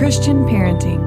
Christian parenting.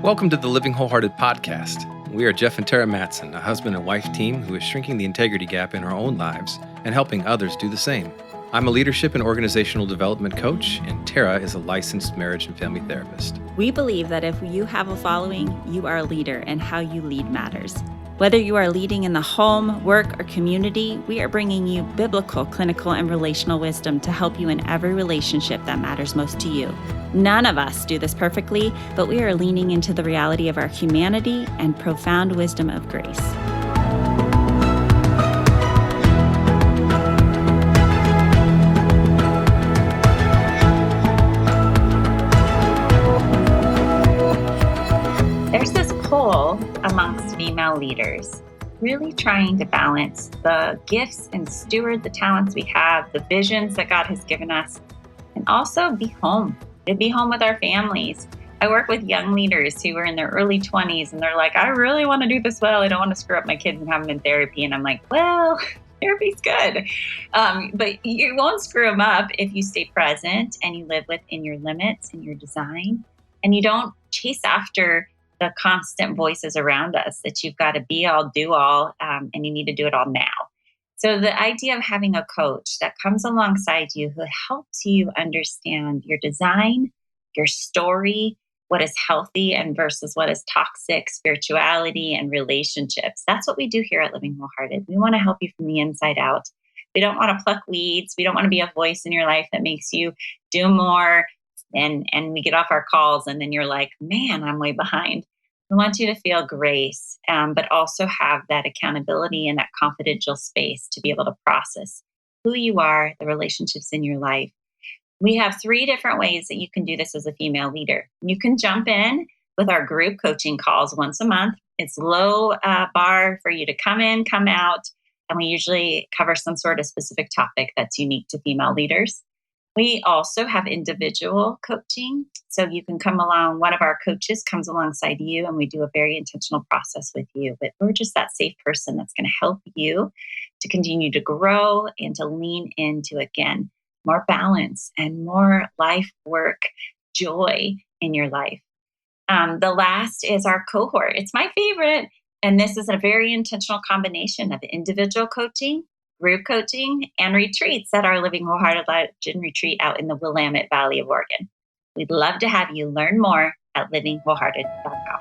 Welcome to the Living Wholehearted Podcast. We are Jeff and Terra Mattson, a husband and wife team who is shrinking the integrity gap in our own lives and helping others do the same. I'm a leadership and organizational development coach, and Terra is a licensed marriage and family therapist. We believe that if you have a following, you are a leader, and how you lead matters. Whether you are leading in the home, work, or community, we are bringing you biblical, clinical, and relational wisdom to help you in every relationship that matters most to you. None of us do this perfectly, but we are leaning into the reality of our humanity and profound wisdom of grace. There's this pull amongst female leaders, really trying to balance the gifts and steward the talents we have, the visions that God has given us, and also be home with our families. I work with young leaders who are in their early 20s and they're like, I really want to do this well. I don't want to screw up my kids and have them in therapy. And I'm like, well, therapy's good. But you won't screw them up if you stay present and you live within your limits and your design. And you don't chase after the constant voices around us that you've got to be all, do all, and you need to do it all now. So the idea of having a coach that comes alongside you who helps you understand your design, your story, what is healthy and versus what is toxic, spirituality and relationships. That's what we do here at Living Wholehearted. We want to help you from the inside out. We don't want to pluck weeds. We don't want to be a voice in your life that makes you do more and we get off our calls and then you're like, man, I'm way behind. We want you to feel grace, but also have that accountability and that confidential space to be able to process who you are, the relationships in your life. We have 3 different ways that you can do this as a female leader. You can jump in with our group coaching calls once a month. It's low bar for you to come in, come out, and we usually cover some sort of specific topic that's unique to female leaders. We also have individual coaching. So you can come along, one of our coaches comes alongside you and we do a very intentional process with you. But we're just that safe person that's going to help you to continue to grow and to lean into, again, more balance and more life, work, joy in your life. The last is our cohort. It's my favorite. And this is a very intentional combination of individual coaching, group coaching, and retreats at our Living Wholehearted Legend Retreat out in the Willamette Valley of Oregon. We'd love to have you learn more at livingwholehearted.com.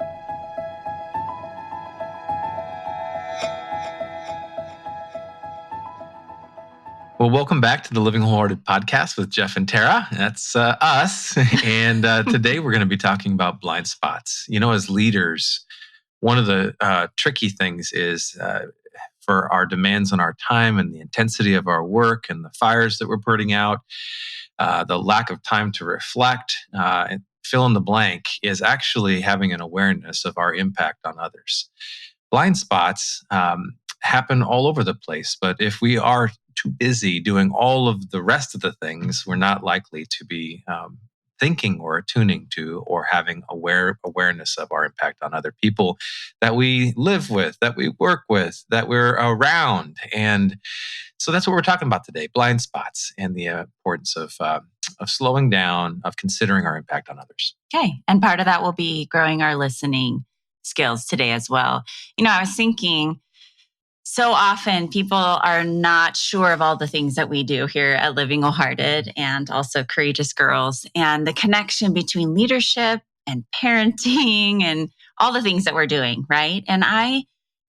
Well, welcome back to the Living Wholehearted Podcast with Jeff and Terra. That's us. And today we're going to be talking about blind spots. You know, as leaders, one of the tricky things is for our demands on our time and the intensity of our work and the fires that we're putting out, the lack of time to reflect and fill in the blank is actually having an awareness of our impact on others. Blind spots happen all over the place, but if we are too busy doing all of the rest of the things, we're not likely to be thinking or attuning to or having awareness of our impact on other people that we live with, that we work with, that we're around. And so that's what we're talking about today, blind spots and the importance of slowing down, of considering our impact on others. Okay. And part of that will be growing our listening skills today as well. You know, I was thinking, so often people are not sure of all the things that we do here at Living Wholehearted and also Courageous Girls and the connection between leadership and parenting and all the things that we're doing, right? And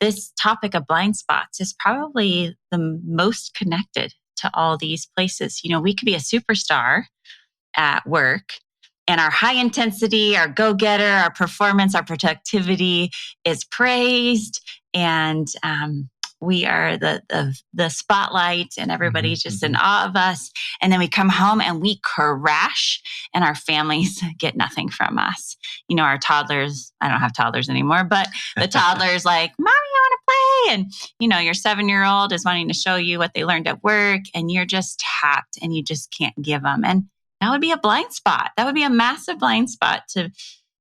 this topic of blind spots is probably the most connected to all these places. You know, we could be a superstar at work and our high intensity, our go-getter, our performance, our productivity is praised and we are the spotlight and everybody's just in awe of us. And then we come home and we crash and our families get nothing from us. You know, our toddlers, I don't have toddlers anymore, but the toddler's like, Mommy, I want to play. And, you know, your 7-year-old is wanting to show you what they learned at work and you're just tapped and you just can't give them. And that would be a blind spot. That would be a massive blind spot to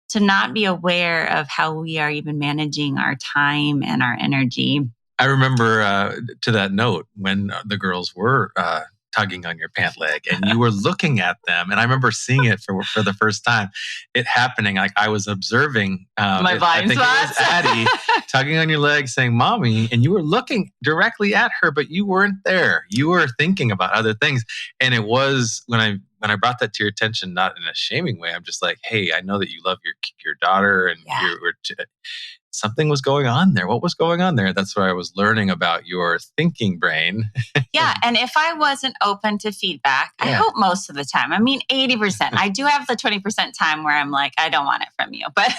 to not be aware of how we are even managing our time and our energy. I remember to that note when the girls were tugging on your pant leg and you were looking at them. And I remember seeing it for the first time, it happening. Like I was observing my blind spots. I think it was Addie tugging on your leg saying, "Mommy," and you were looking directly at her, but you weren't there. You were thinking about other things. And it was when I brought that to your attention, not in a shaming way, I'm just like, "Hey, I know that you love your daughter and something was going on there. What was going on there?" That's where I was learning about your thinking brain. Yeah. And if I wasn't open to feedback, I hope most of the time, 80%, I do have the 20% time where I'm like, I don't want it from you. But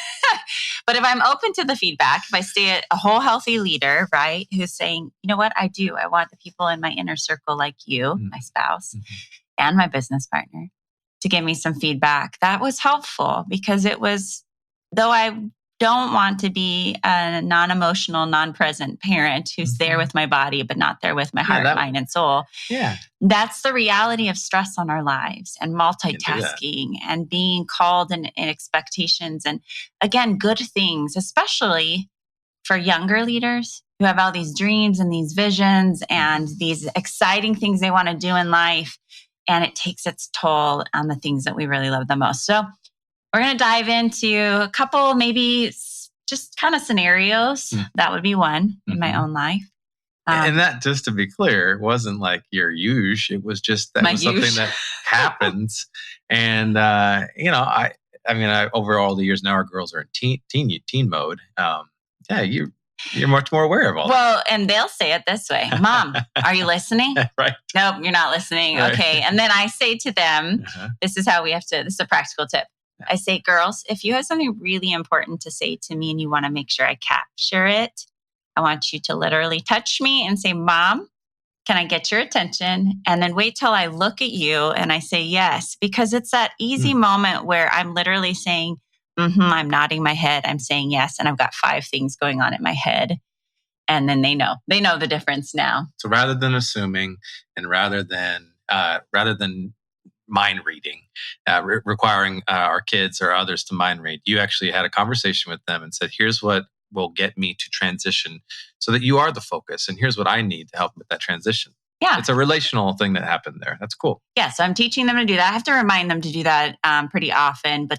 if I'm open to the feedback, if I stay a whole healthy leader, right, who's saying, you know what, I want the people in my inner circle like you, my spouse, and my business partner to give me some feedback. That was helpful because it was, though I don't want to be a non-emotional, non-present parent who's there with my body, but not there with my heart, mind, and soul. Yeah. That's the reality of stress on our lives and multitasking and being called in expectations. And again, good things, especially for younger leaders who have all these dreams and these visions and these exciting things they want to do in life. And it takes its toll on the things that we really love the most. So we're going to dive into a couple, maybe just kind of scenarios. That would be one in my own life. And that, just to be clear, wasn't like your usual. It was just that was something that happens. And, I over all the years now, our girls are in teen mode. You're much more aware of all that. Well, and they'll say it this way: "Mom, are you listening?" Right. "Nope, you're not listening." Right. Okay. And then I say to them, this is a practical tip. I say, "Girls, if you have something really important to say to me and you want to make sure I capture it, I want you to literally touch me and say, 'Mom, can I get your attention?' And then wait till I look at you and I say yes," because it's that easy moment where I'm literally saying, I'm nodding my head, I'm saying yes, and I've got 5 things going on in my head. And then they know the difference now. So rather than assuming and rather than mind reading, requiring our kids or others to mind read, you actually had a conversation with them and said, "Here's what will get me to transition so that you are the focus. And here's what I need to help with that transition." Yeah. It's a relational thing that happened there. That's cool. Yeah. So I'm teaching them to do that. I have to remind them to do that pretty often, but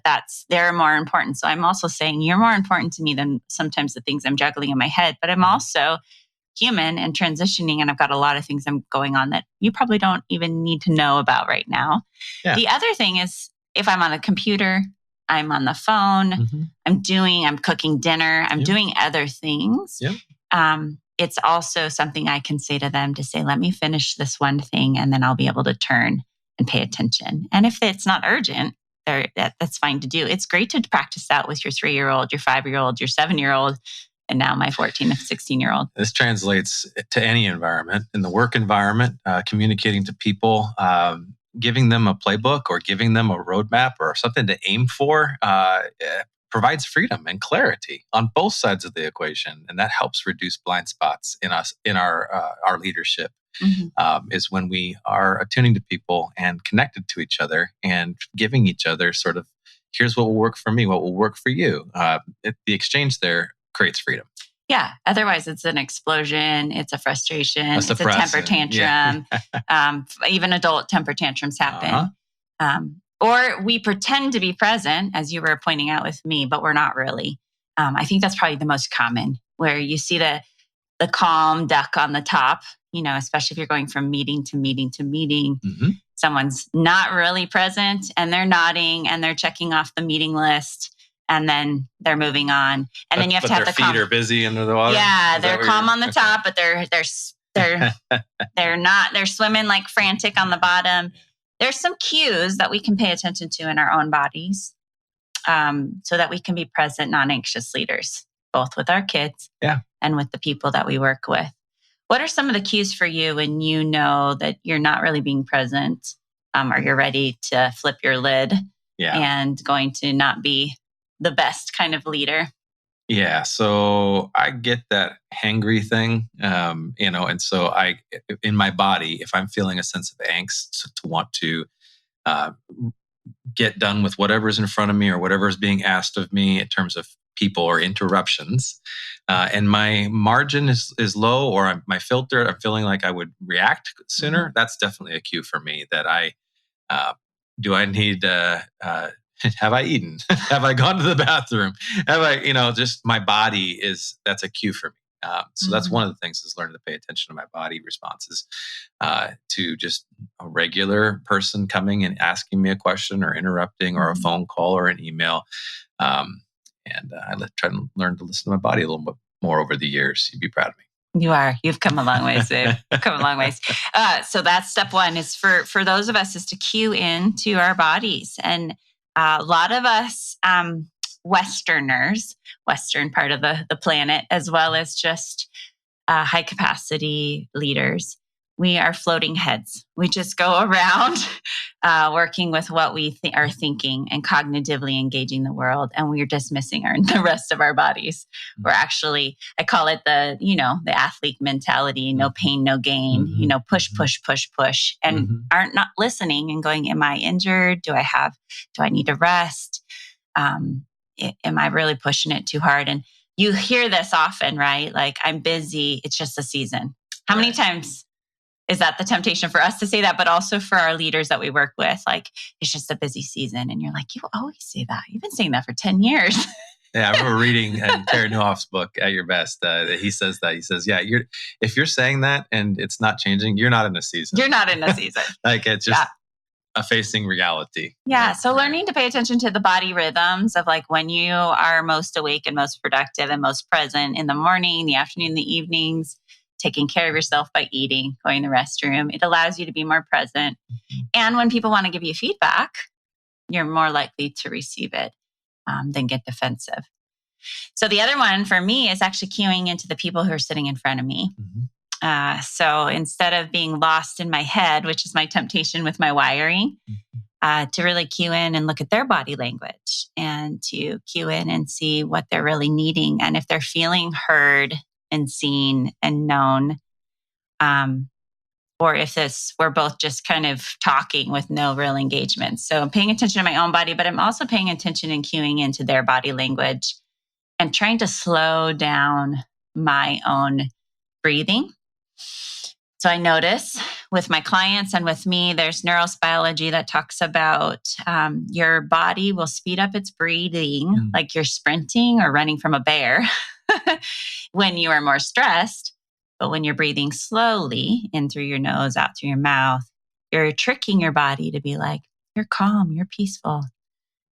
they're more important. So I'm also saying, you're more important to me than sometimes the things I'm juggling in my head, but I'm also human and transitioning. And I've got a lot of things I'm going on that you probably don't even need to know about right now. Yeah. The other thing is, if I'm on the computer, I'm on the phone, I'm cooking dinner, I'm doing other things. It's also something I can say to them to say, let me finish this one thing and then I'll be able to turn and pay attention. And if it's not urgent, that's fine to do. It's great to practice that with your 3-year-old, your 5-year-old, your 7-year-old, and now my 14 and 16-year-old. This translates to any environment, in the work environment, communicating to people, giving them a playbook or giving them a roadmap or something to aim for. Provides freedom and clarity on both sides of the equation, and that helps reduce blind spots in us, in our leadership. Is when we are attuning to people and connected to each other and giving each other sort of, here's what will work for me, what will work for you. The exchange there creates freedom. Yeah. Otherwise, it's an explosion. It's a frustration. It's a temper tantrum. Yeah. Even adult temper tantrums happen. Or we pretend to be present, as you were pointing out with me, but we're not really. I think that's probably the most common, where you see the calm duck on the top, especially if you're going from meeting to meeting to meeting. Someone's not really present and they're nodding and they're checking off the meeting list and then they're moving on. And then you have to have the calm. Their feet are busy under the water? Yeah, they're calm on the top, but they're not. They're swimming like frantic on the bottom. There's some cues that we can pay attention to in our own bodies so that we can be present, non-anxious leaders, both with our kids and with the people that we work with. What are some of the cues for you when you know that you're not really being present or you're ready to flip your lid and going to not be the best kind of leader? Yeah, so I get that hangry thing, and so in my body, if I'm feeling a sense of angst to want to get done with whatever's in front of me or whatever's being asked of me in terms of people or interruptions. And my margin is low, or my filter, I'm feeling like I would react sooner. That's definitely a cue for me that do I need, have I eaten? Have I gone to the bathroom? Have I, just my body that's a cue for me. So that's one of the things is learning to pay attention to my body responses to just a regular person coming and asking me a question or interrupting or a phone call or an email. And I try to learn to listen to my body a little bit more over the years. You'd be proud of me. You are. You've come a long ways, babe. You've come a long ways. So that's step one is for those of us is to cue into our bodies. And a lot of us Westerners, Western part of the planet, as well as just high capacity leaders, we are floating heads. We just go around working with what we are thinking and cognitively engaging the world, and we're dismissing the rest of our bodies. We're actually, I call it the athlete mentality, no pain, no gain, push, push, push, push, and aren't not listening and going, am I injured? Do I need to rest? Am I really pushing it too hard? And you hear this often, right? Like, I'm busy. It's just a season. How many times is that the temptation for us to say that, but also for our leaders that we work with? Like, it's just a busy season. And you're like, you always say that. You've been saying that for 10 years. Yeah, I remember reading Terry Newhoff's book, At Your Best. He says that. He says, yeah, if you're saying that and it's not changing, you're not in a season. You're not in a season. Like, it's just facing reality. Yeah. So learning to pay attention to the body rhythms of like when you are most awake and most productive and most present in the morning, the afternoon, the evenings, taking care of yourself by eating, going to the restroom. It allows you to be more present. And when people want to give you feedback, you're more likely to receive it than get defensive. So the other one for me is actually cueing into the people who are sitting in front of me. So instead of being lost in my head, which is my temptation with my wiring, to really cue in and look at their body language and to cue in and see what they're really needing. And if they're feeling heard and seen and known, or if we're both just kind of talking with no real engagement. So I'm paying attention to my own body, but I'm also paying attention and cueing into their body language and trying to slow down my own breathing. So I notice with my clients and with me, there's neurobiology that talks about your body will speed up its breathing like you're sprinting or running from a bear when you are more stressed. But when you're breathing slowly in through your nose, out through your mouth, you're tricking your body to be like, you're calm, you're peaceful.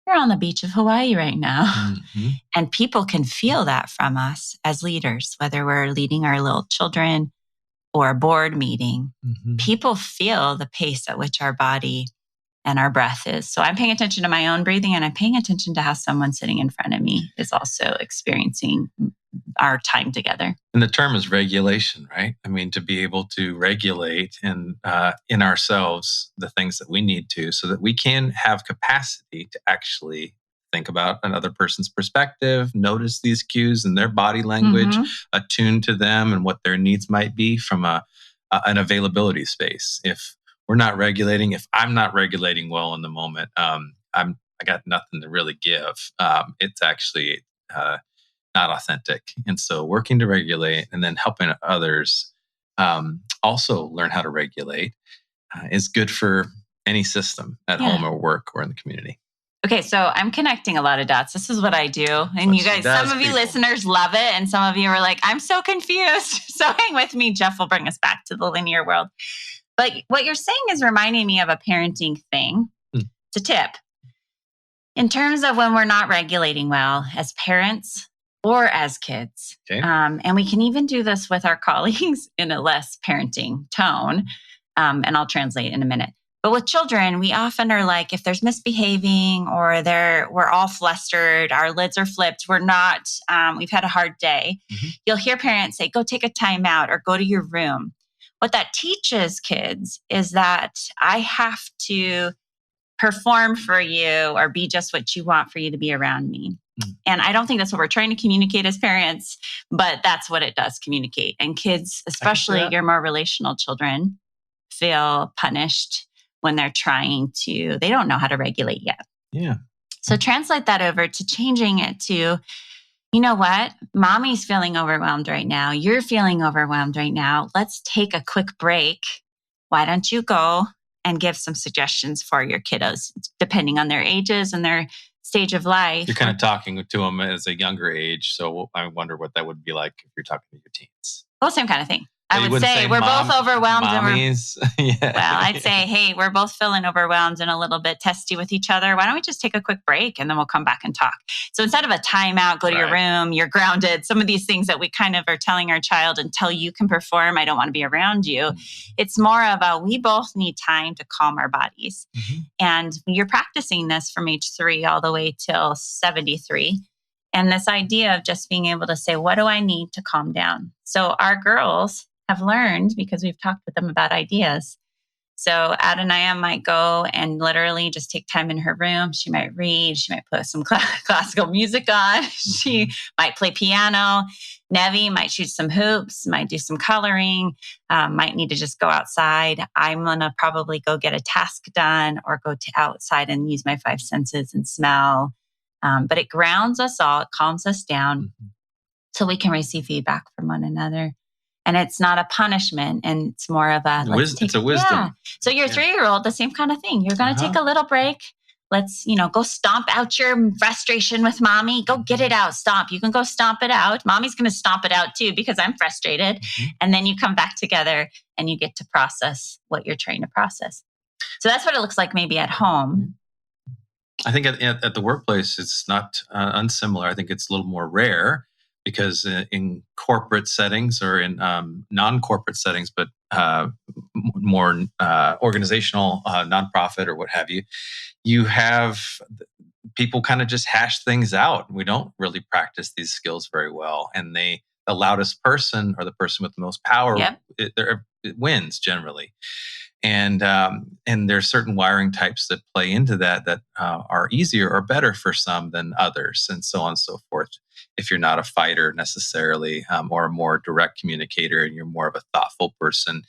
You're on the beach of Hawaii right now. And people can feel that from us as leaders, whether we're leading our little children or a board meeting. People feel the pace at which our body and our breath is. So I'm paying attention to my own breathing, and I'm paying attention to how someone sitting in front of me is also experiencing our time together. And the term is regulation, right? I mean, to be able to regulate in ourselves the things that we need to, so that we can have capacity to actually think about another person's perspective, notice these cues in their body language, attune to them and what their needs might be from an availability space. If we're not regulating, if I'm not regulating well in the moment, I got nothing to really give. It's actually not authentic. And so working to regulate and then helping others also learn how to regulate is good for any system at home or work or in the community. Okay, so I'm connecting a lot of dots. This is what I do. And you guys, some of you listeners love it. And some of you are like, I'm so confused. So hang with me. Jeff will bring us back to the linear world. But what you're saying is reminding me of a parenting thing. It's a tip. In terms of when we're not regulating well as parents or as kids. Okay. And we can even do this with our colleagues in a less parenting tone. And I'll translate in a minute. But with children, we often are like, if there's misbehaving or we're all flustered, our lids are flipped, we're not, we've had a hard day. You'll hear parents say, go take a time out or go to your room. What that teaches kids is that I have to perform for you or be just what you want for you to be around me. And I don't think that's what we're trying to communicate as parents, but that's what it does communicate. And kids, especially your more relational children, feel punished when they're they don't know how to regulate yet. Yeah. So translate that over to changing it to, you know what? Mommy's feeling overwhelmed right now. You're feeling overwhelmed right now. Let's take a quick break. Why don't you go and give some suggestions for your kiddos, depending on their ages and their stage of life. You're kind of talking to them as a younger age. So I wonder what that would be like if you're talking to your teens. Well, same kind of thing. I You would wouldn't say we're both overwhelmed. Mommies. Yeah. Well, I'd say, hey, we're both feeling overwhelmed and a little bit testy with each other. Why don't we just take a quick break and then we'll come back and talk? So instead of a timeout, go to your room, you're grounded. Some of these things that we kind of are telling our child until you can perform, I don't want to be around you. It's more of we both need time to calm our bodies. Mm-hmm. And you're practicing this from age 3 all the way till 73. And this idea of just being able to say, what do I need to calm down? So our girls have learned, because we've talked with them about ideas. So Adonaya might go and literally just take time in her room. She might read. She might put some classical music on. She might play piano. Nevi might shoot some hoops, might do some coloring, might need to just go outside. I'm going to probably go get a task done or go to outside and use my 5 senses and smell. But it grounds us all. It calms us down so we can receive feedback from one another. And it's not a punishment, and it's more of a it's a wisdom. Yeah. So your 3-year-old, the same kind of thing. You're going to take a little break. Let's, go stomp out your frustration with mommy. Go get it out. Stomp. You can go stomp it out. Mommy's going to stomp it out too because I'm frustrated. Mm-hmm. And then you come back together and you get to process what you're trying to process. So that's what it looks like maybe at home. I think at the workplace, it's not unsimilar. I think it's a little more rare. Because in corporate settings or in non-corporate settings, but more organizational, nonprofit or what have you, you have people kind of just hash things out. We don't really practice these skills very well. And the loudest person or the person with the most power, it wins generally. And there's certain wiring types that play into that are easier or better for some than others, and so on and so forth. If you're not a fighter necessarily, or a more direct communicator, and you're more of a thoughtful person,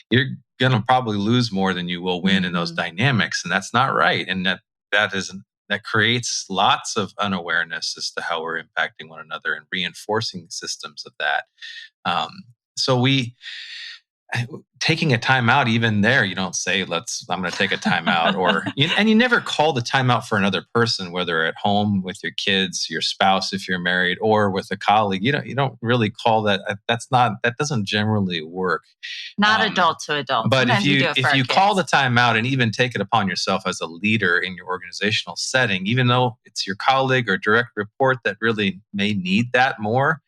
you're going to probably lose more than you will win in those dynamics, and that's not right. And that creates lots of unawareness as to how we're impacting one another and reinforcing systems of that. So taking a time out, even there, you don't say, I'm going to take a time out, and you never call the time out for another person, whether at home with your kids, your spouse, if you're married, or with a colleague. You don't really call that. That doesn't generally work. Not adult to adult. But if you call the time out and even take it upon yourself as a leader in your organizational setting, even though it's your colleague or direct report that really may need that more,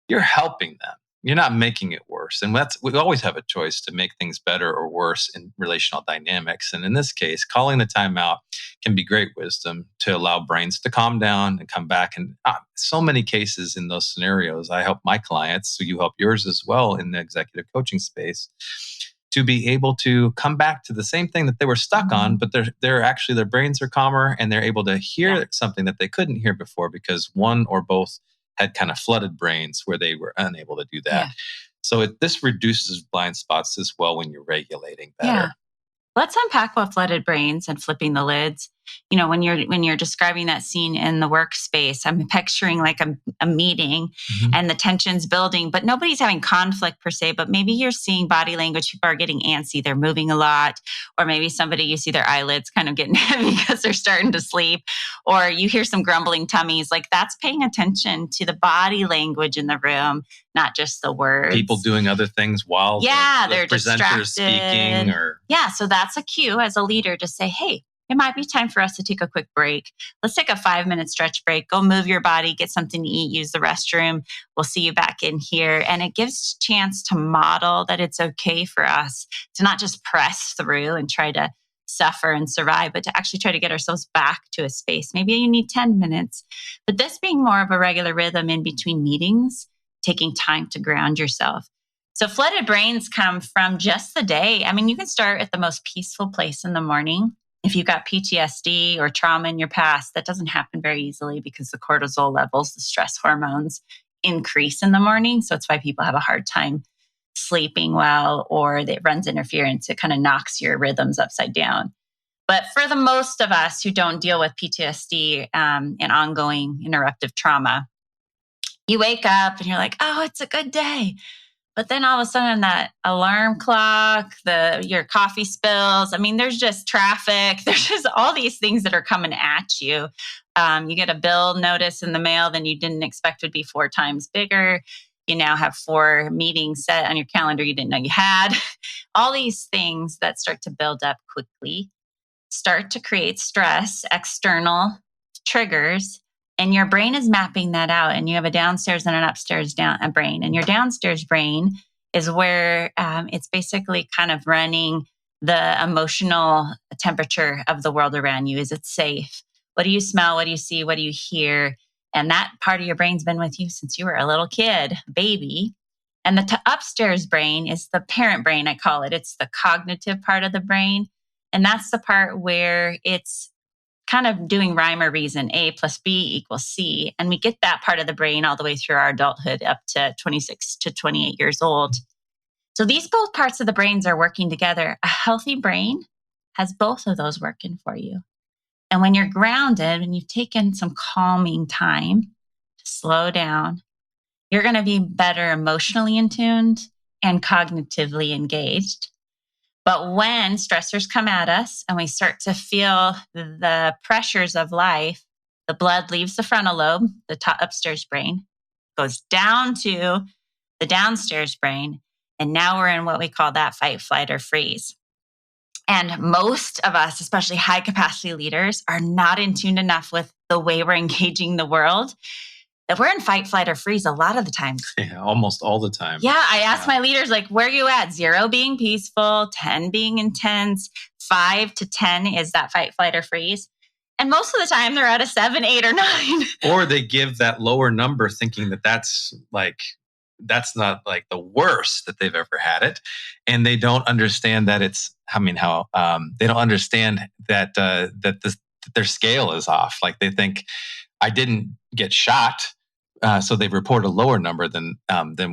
you're helping them. You're not making it worse. And we always have a choice to make things better or worse in relational dynamics. And in this case, calling the time out can be great wisdom to allow brains to calm down and come back. And so many cases in those scenarios, I help my clients, so you help yours as well in the executive coaching space, to be able to come back to the same thing that they were stuck on, but their brains are calmer and they're able to hear something that they couldn't hear before because one or both had kind of flooded brains where they were unable to do that. Yeah. So this reduces blind spots as well when you're regulating better. Yeah. Let's unpack what flooded brains and flipping the lids. When you're describing that scene in the workspace, I'm picturing like a meeting and the tension's building, but nobody's having conflict per se, but maybe you're seeing body language. People are getting antsy. They're moving a lot. Or maybe you see their eyelids kind of getting heavy because they're starting to sleep. Or you hear some grumbling tummies. Like that's paying attention to the body language in the room, not just the words. People doing other things while they're presenters speaking. So that's a cue as a leader to say, hey, it might be time for us to take a quick break. Let's take a 5-minute stretch break. Go move your body, get something to eat, use the restroom. We'll see you back in here. And it gives a chance to model that it's okay for us to not just press through and try to suffer and survive, but to actually try to get ourselves back to a space. Maybe you need 10 minutes. But this being more of a regular rhythm in between meetings, taking time to ground yourself. So flooded brains come from just the day. I mean, you can start at the most peaceful place in the morning. If you've got PTSD or trauma in your past, that doesn't happen very easily because the cortisol levels, the stress hormones, increase in the morning. So it's why people have a hard time sleeping well, or that runs interference. It kind of knocks your rhythms upside down. But for the most of us who don't deal with PTSD and ongoing interruptive trauma, you wake up and you're like, oh, it's a good day. But then all of a sudden that alarm clock, your coffee spills, I mean, there's just traffic. There's just all these things that are coming at you. You get a bill notice in the mail that you didn't expect would be 4 times bigger. You now have 4 meetings set on your calendar you didn't know you had. All these things that start to build up quickly start to create stress, external triggers, and your brain is mapping that out. And you have a downstairs and an upstairs brain. And your downstairs brain is where it's basically kind of running the emotional temperature of the world around you. Is it safe? What do you smell? What do you see? What do you hear? And that part of your brain's been with you since you were a little kid, baby. And the upstairs brain is the parent brain, I call it. It's the cognitive part of the brain. And that's the part where it's kind of doing rhyme or reason, A plus B equals C. And we get that part of the brain all the way through our adulthood up to 26 to 28 years old. So these both parts of the brains are working together. A healthy brain has both of those working for you. And when you're grounded and you've taken some calming time to slow down, you're going to be better emotionally in tuned and cognitively engaged. But when stressors come at us and we start to feel the pressures of life, the blood leaves the frontal lobe, the top upstairs brain, goes down to the downstairs brain. And now we're in what we call that fight, flight, or freeze. And most of us, especially high capacity leaders, are not in tune enough with the way we're engaging the world that we're in fight, flight, or freeze a lot of the time. Yeah, almost all the time. Yeah, I ask my leaders, like, where are you at? 0 being peaceful, 10 being intense, 5 to 10 is that fight, flight, or freeze. And most of the time they're at a 7, 8, or 9. Or they give that lower number thinking that that's not like the worst that they've ever had it. And they don't understand that they don't understand that their scale is off. Like they think, I didn't get shot. So they report a lower number than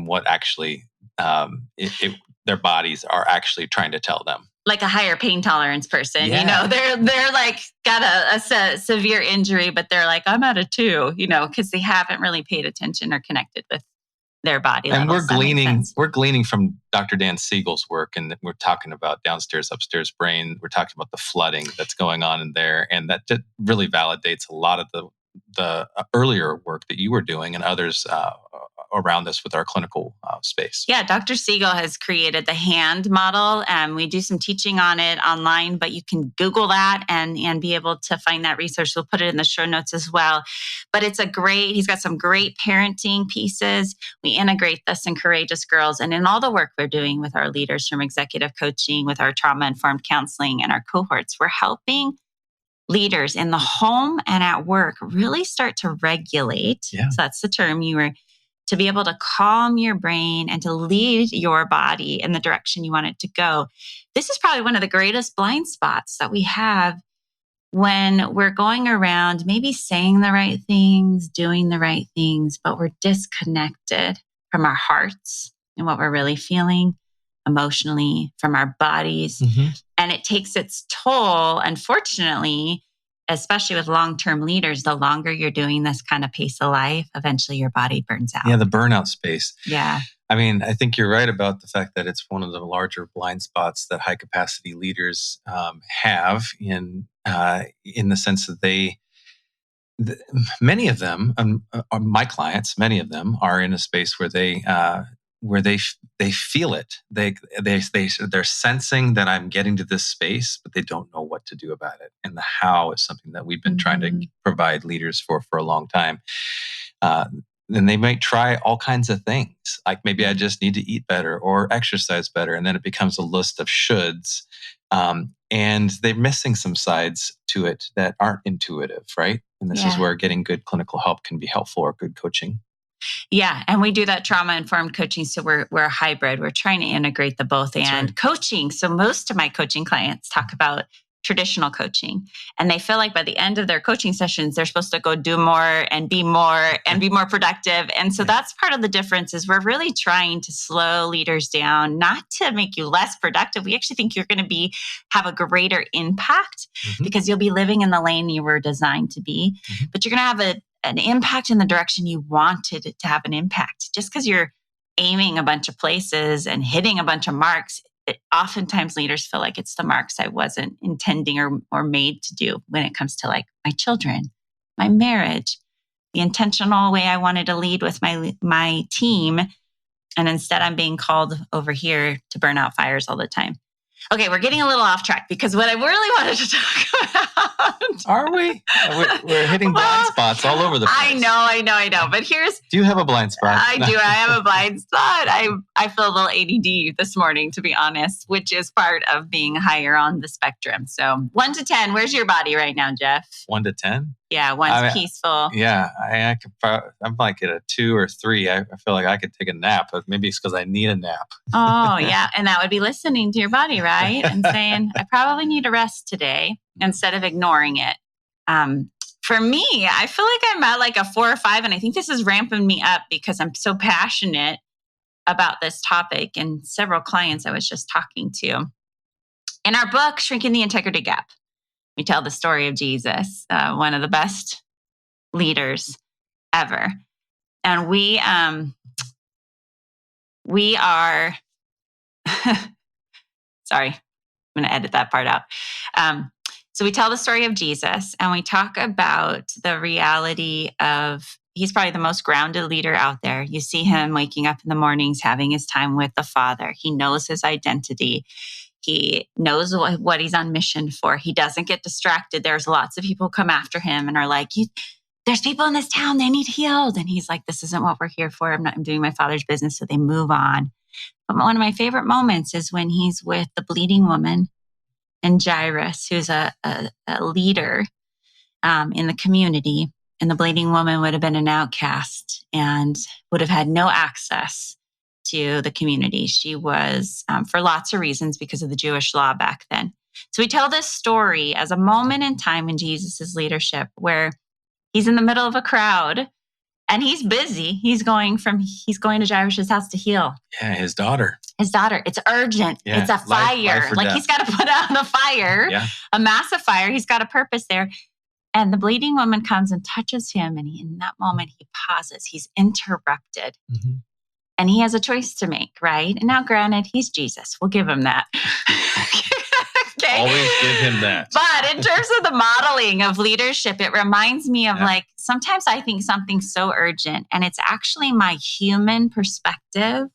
what actually their bodies are actually trying to tell them. Like a higher pain tolerance person, they're like got a severe injury, but they're like, I'm at a 2, because they haven't really paid attention or connected with their body. And we're gleaning from Dr. Dan Siegel's work, and we're talking about downstairs, upstairs brain. We're talking about the flooding that's going on in there, and that really validates a lot of the earlier work that you were doing and others around this with our clinical space. Yeah, Dr. Siegel has created the HAND model. We do some teaching on it online, but you can Google that and be able to find that research. We'll put it in the show notes as well. But he's got some great parenting pieces. We integrate this in Courageous Girls and in all the work we're doing with our leaders from executive coaching, with our trauma-informed counseling and our cohorts. We're helping leaders in the home and at work really start to regulate. Yeah. So that's the term to be able to calm your brain and to lead your body in the direction you want it to go. This is probably one of the greatest blind spots that we have when we're going around maybe saying the right things, doing the right things, but we're disconnected from our hearts and what we're really feeling emotionally, from our bodies. Mm-hmm. And it takes its toll, unfortunately, especially with long-term leaders. The longer you're doing this kind of pace of life, eventually your body burns out. Yeah, the burnout space. Yeah. I mean, I think you're right about the fact that it's one of the larger blind spots that high capacity leaders have in the sense that many of them, my clients, many of them are in a space where they feel it. They're sensing that I'm getting to this space, but they don't know what to do about it. And the how is something that we've been trying to provide leaders for a long time. Then they might try all kinds of things, like maybe I just need to eat better or exercise better, and then it becomes a list of shoulds. And they're missing some sides to it that aren't intuitive, right? And this is where getting good clinical help can be helpful, or good coaching. Yeah. And we do that trauma-informed coaching. So we're a hybrid. We're trying to integrate the both and coaching. So most of my coaching clients talk about traditional coaching. And they feel like by the end of their coaching sessions, they're supposed to go do more and be more productive. And so that's part of the difference is we're really trying to slow leaders down, not to make you less productive. We actually think you're going to have a greater impact because you'll be living in the lane you were designed to be, but you're going to have an impact in the direction you wanted it to have an impact. Just because you're aiming a bunch of places and hitting a bunch of marks, oftentimes leaders feel like it's the marks I wasn't intending or made to do when it comes to like my children, my marriage, the intentional way I wanted to lead with my team. And instead I'm being called over here to burn out fires all the time. Okay, we're getting a little off track because what I really wanted to talk about. Are we? We're hitting blind spots all over the place. I know. But Do you have a blind spot? I do. I have a blind spot. I feel a little ADD this morning, to be honest, which is part of being higher on the spectrum. So 1 to 10, where's your body right now, Jeff? 1 to 10? Yeah, one's peaceful. Yeah, I'm like at a 2 or 3. I feel like I could take a nap, but maybe it's because I need a nap. Oh, yeah. And that would be listening to your body, right? And saying, I probably need a rest today instead of ignoring it. For me, I feel like I'm at like a 4 or 5. And I think this is ramping me up because I'm so passionate about this topic and several clients I was just talking to. In our book, Shrinking the Integrity Gap, we tell the story of Jesus, one of the best leaders ever. And we are, sorry, I'm going to edit that part out. So we tell the story of Jesus and we talk about the reality of he's probably the most grounded leader out there. You see him waking up in the mornings, having his time with the Father. He knows his identity. He knows what he's on mission for. He doesn't get distracted. There's lots of people who come after him and are like, there's people in this town, they need healed. And he's like, this isn't what we're here for. I'm doing my Father's business. So they move on. But one of my favorite moments is when he's with the bleeding woman and Jairus, who's a leader in the community. And the bleeding woman would have been an outcast and would have had no access to the community. She was, for lots of reasons, because of the Jewish law back then. So we tell this story as a moment in time in Jesus's leadership where he's in the middle of a crowd and he's busy. He's going to Jairus' house to heal. Yeah, his daughter. It's urgent. Yeah, it's a fire. Like death. He's got to put out the fire, a massive fire. He's got a purpose there. And the bleeding woman comes and touches him. And in that moment, he pauses. He's interrupted. Mm-hmm. And he has a choice to make, right? And now, granted, he's Jesus. We'll give him that. Okay. Always give him that. But in terms of the modeling of leadership, it reminds me of like, sometimes I think something's so urgent and it's actually my human perspective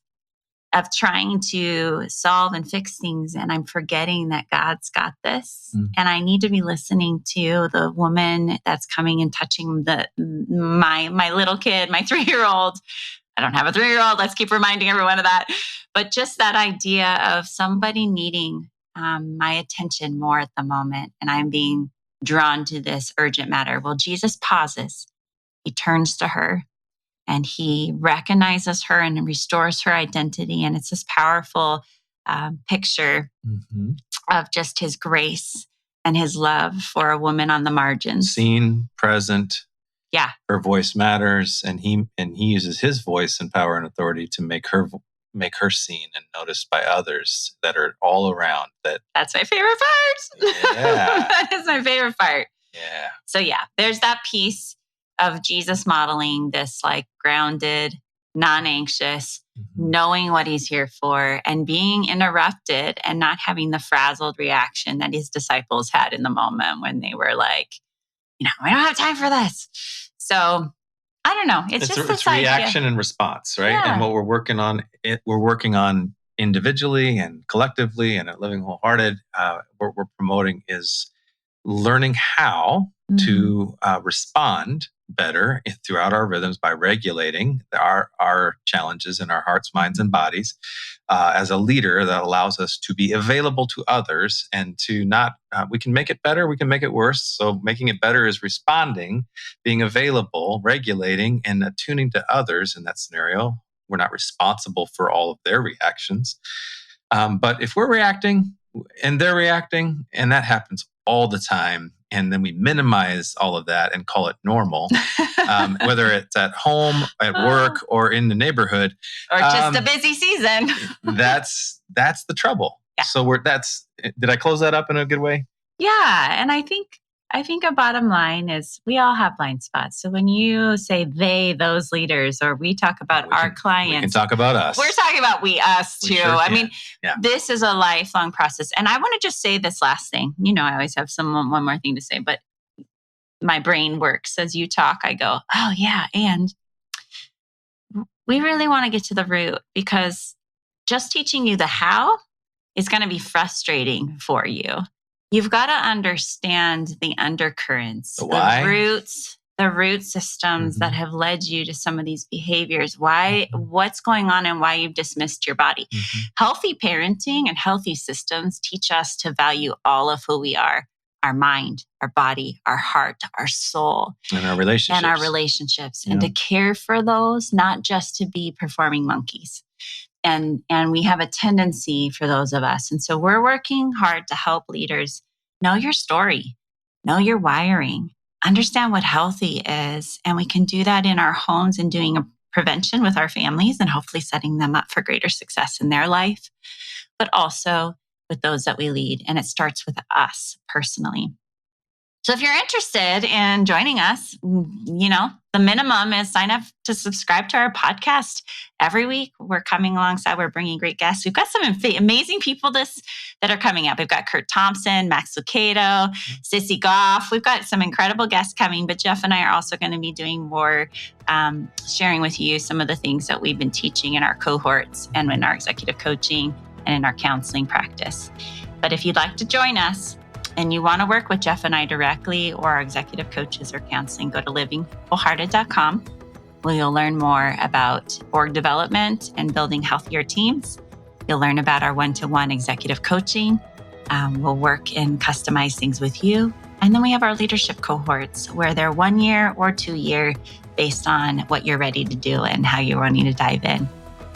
of trying to solve and fix things. And I'm forgetting that God's got this. Mm. And I need to be listening to the woman that's coming and touching my little kid, my 3-year-old. I don't have a 3-year-old. Let's keep reminding everyone of that. But just that idea of somebody needing my attention more at the moment. And I'm being drawn to this urgent matter. Well, Jesus pauses. He turns to her and he recognizes her and restores her identity. And it's this powerful picture of just his grace and his love for a woman on the margins. Seen, present. Yeah. Her voice matters, and he uses his voice and power and authority to make her seen and noticed by others that are all around. That's my favorite part. Yeah. That is my favorite part. Yeah. So yeah, there's that piece of Jesus modeling this like grounded, non-anxious, knowing what he's here for and being interrupted and not having the frazzled reaction that his disciples had in the moment when they were like, we don't have time for this. So I don't know. It's just this reaction idea. And response, right? Yeah. And what we're working on individually and collectively and at Living Wholehearted, what we're promoting is learning how to respond better throughout our rhythms by regulating our challenges in our hearts, minds, and bodies as a leader that allows us to be available to others and to not, we can make it better, we can make it worse. So making it better is responding, being available, regulating, and attuning to others in that scenario. We're not responsible for all of their reactions. But if we're reacting and they're reacting, and that happens all the time. And then we minimize all of that and call it normal, whether it's at home, at work, or in the neighborhood. Or just a busy season. That's the trouble. Yeah. So did I close that up in a good way? Yeah. And I think a bottom line is we all have blind spots. So when you say those leaders, or we talk about our clients. We can talk about us. We're talking about us too. Sure I mean, This is a lifelong process. And I want to just say this last thing. I always have one more thing to say, but my brain works as you talk. I go, oh yeah. And we really want to get to the root, because just teaching you the how is going to be frustrating for you. You've got to understand the undercurrents, the root systems that have led you to some of these behaviors. What's going on, and why you've dismissed your body. Healthy parenting and healthy systems teach us to value all of who we are: our mind, our body, our heart, our soul, and our relationships. And to care for those, not just to be performing monkeys. And we have a tendency for those of us. And so we're working hard to help leaders know your story, know your wiring, understand what healthy is. And we can do that in our homes and doing a prevention with our families, and hopefully setting them up for greater success in their life, but also with those that we lead. And it starts with us personally. So if you're interested in joining us, the minimum is sign up to subscribe to our podcast. Every week, we're coming alongside, we're bringing great guests. We've got some amazing people that are coming up. We've got Kurt Thompson, Max Lucado, Sissy Goff. We've got some incredible guests coming, but Jeff and I are also going to be doing more, sharing with you some of the things that we've been teaching in our cohorts and in our executive coaching and in our counseling practice. But if you'd like to join us, and you want to work with Jeff and I directly, or our executive coaches or counseling, go to livingwholehearted.com, where you'll learn more about org development and building healthier teams. You'll learn about our one-to-one executive coaching. We'll work and customize things with you. And then we have our leadership cohorts, where they're 1 year or 2 year, based on what you're ready to do and how you're wanting to dive in.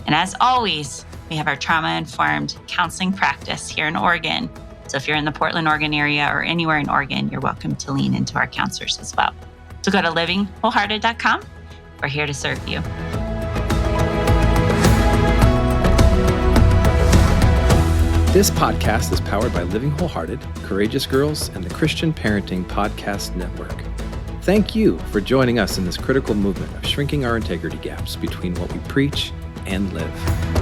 And as always, we have our trauma-informed counseling practice here in Oregon. So if you're in the Portland, Oregon area, or anywhere in Oregon, you're welcome to lean into our counselors as well. So go to livingwholehearted.com. We're here to serve you. This podcast is powered by Living Wholehearted, Courageous Girls, and the Christian Parenting Podcast Network. Thank you for joining us in this critical movement of shrinking our integrity gaps between what we preach and live.